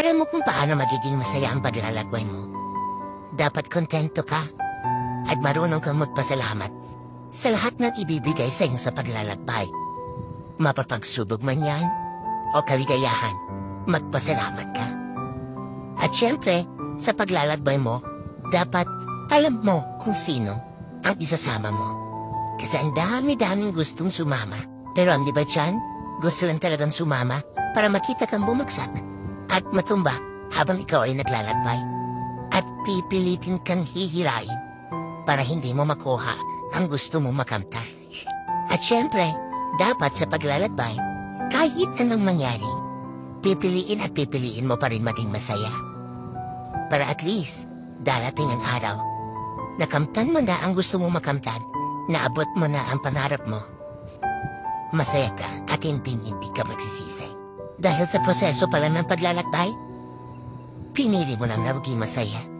Alam mo kung paano magiging masaya ang paglalakbay mo. Dapat kontento ka at marunong kang magpasalamat sa lahat ng ibibigay sa iyo sa paglalakbay. Mapapagsubok man yan o kaligayahan, magpasalamat ka. At syempre, sa paglalakbay mo, dapat alam mo kung sino ang isasama mo. Kasi ang dami-daming gustong sumama. Pero hindi ba dyan, gusto lang talagang sumama para makita kang bumagsak at matumba habang ikaw ay naglalakbay. At pipilitin kang hihirain para hindi mo makuha ang gusto mo makamtan. At syempre, dapat sa paglalakbay, kahit anong mangyari, pipiliin at pipiliin mo pa rin maging masaya. Para at least, darating ang araw, nakamtan mo na ang gusto mo makamtan, naabot mo na ang pangarap mo. Masaya ka at hindi ka magsisisi. Dahil sa proseso pala ng paglalakbay, pinili mo lang na maging masaya.